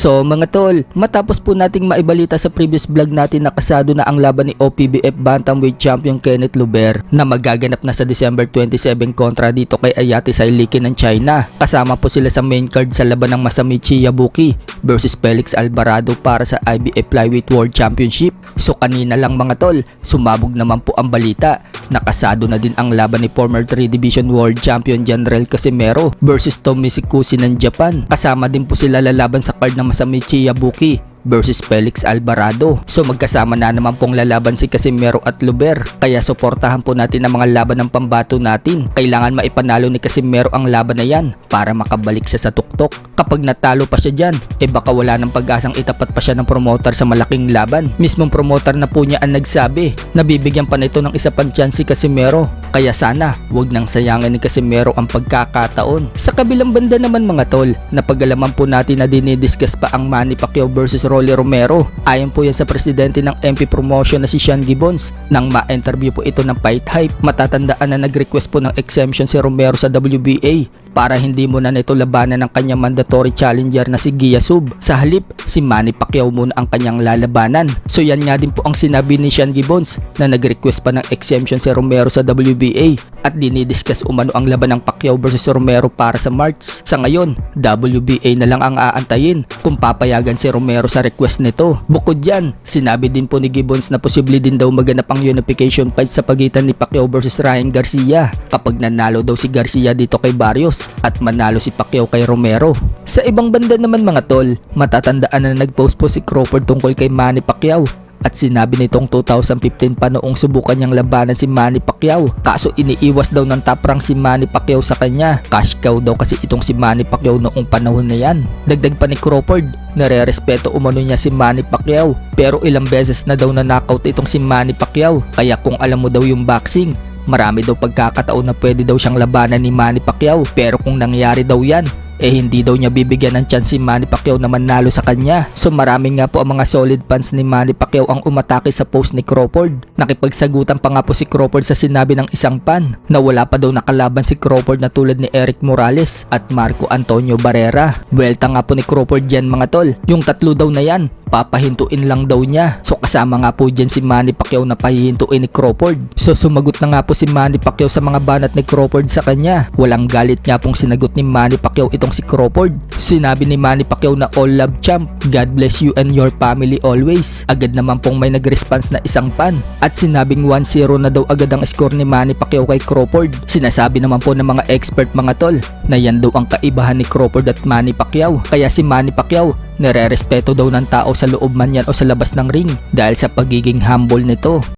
So mga tol, matapos po nating maibalita sa previous vlog natin na kasado na ang laban ni OPBF Bantamweight Champion Kenneth Luber na magaganap na sa December 27 kontra dito kay Ayati Sailiki ng China. Kasama po sila sa main card sa laban ng Masamichi Yabuki versus Felix Alvarado para sa IBF Flyweight World Championship. So kanina lang mga tol, sumabog naman po ang balita. Nakasado na din ang laban ni former 3 Division World Champion General Casimero versus Tommy Sikusi ng Japan. Kasama din po sila lalaban sa card ng Masamichi Yabuki versus Felix Alvarado. So magkasama na naman pong lalaban si Casimero at Luber. Kaya suportahan po natin ang mga laban ng pambato natin. Kailangan maipanalo ni Casimero ang laban na yan para makabalik siya sa tuktok. Kapag natalo pa siya dyan, baka wala ng pag-asang itapat pa siya ng promoter sa malaking laban. Mismong promoter na po niya ang nagsabi na bibigyan pa nito ng isa pang chance si Casimero. Kaya sana wag nang sayangin ni Casimero ang pagkakataon. Sa kabilang banda naman mga tol, napag-alaman po natin na dinidiscuss pa ang Manny Pacquiao versus Rolly Romero. Ayon po yan sa presidente ng MP Promotion na si Sean Gibbons. Nang ma-interview po ito ng Fight Hype, matatandaan na nag-request po ng exemption si Romero sa WBA para hindi muna nito labanan ng kanyang mandatory challenger na si Gia Sub. Sa halip, si Manny Pacquiao muna ang kanyang lalabanan. So yan nga din po ang sinabi ni Sean Gibbons na nag-request pa ng exemption si Romero sa WBA at dinidiscuss umano ang laban ng Pacquiao versus Romero para sa March. Sa ngayon, WBA na lang ang aantayin kung papayagan si Romero sa request nito. Bukod dyan, sinabi din po ni Gibbons na posible din daw maganap ang unification fight sa pagitan ni Pacquiao versus Ryan Garcia kapag nanalo daw si Garcia dito kay Barrios at manalo si Pacquiao kay Romero. Sa ibang banda naman mga tol, matatandaan na nag-post po si Crawford tungkol kay Manny Pacquiao at sinabi nitong 2015 pa noong subukan niyang labanan si Manny Pacquiao. Kaso iniiwas daw ng top rank si Manny Pacquiao sa kanya. Cash cow daw kasi itong si Manny Pacquiao noong panahon na yan. Dagdag pa ni Crawford, nare-respeto umano niya si Manny Pacquiao pero ilang beses na daw na knockout itong si Manny Pacquiao. Kaya kung alam mo daw yung boxing, marami daw pagkakataon na pwede daw siyang labanan ni Manny Pacquiao. Pero kung nangyari daw yan, hindi daw niya bibigyan ng chance si Manny Pacquiao na manalo sa kanya. So marami nga po ang mga solid fans ni Manny Pacquiao ang umatake sa post ni Crawford. Nakipagsagutan pa nga po si Crawford sa sinabi ng isang fan na wala pa daw nakalaban si Crawford na tulad ni Eric Morales at Marco Antonio Barrera. Buwelta nga po ni Crawford dyan mga tol. Yung tatlo daw na yan, papahintuin lang daw niya. So kasama nga po dyan si Manny Pacquiao na pahihintuin ni Crawford. So sumagot na nga po si Manny Pacquiao sa mga banat ni Crawford sa kanya. Walang galit nga pong sinagot ni Manny Pacquiao itong si Crawford. Sinabi ni Manny Pacquiao na all love champ, God bless you and your family always. Agad naman pong may nag-response na isang fan at sinabing 1-0 na daw agad ang score ni Manny Pacquiao kay Crawford. Sinasabi naman po ng mga expert mga tol na yan daw ang kaibahan ni Crawford at Manny Pacquiao. Kaya si Manny Pacquiao nare-respeto daw ng tao sa loob man yan o sa labas ng ring dahil sa pagiging humble nito.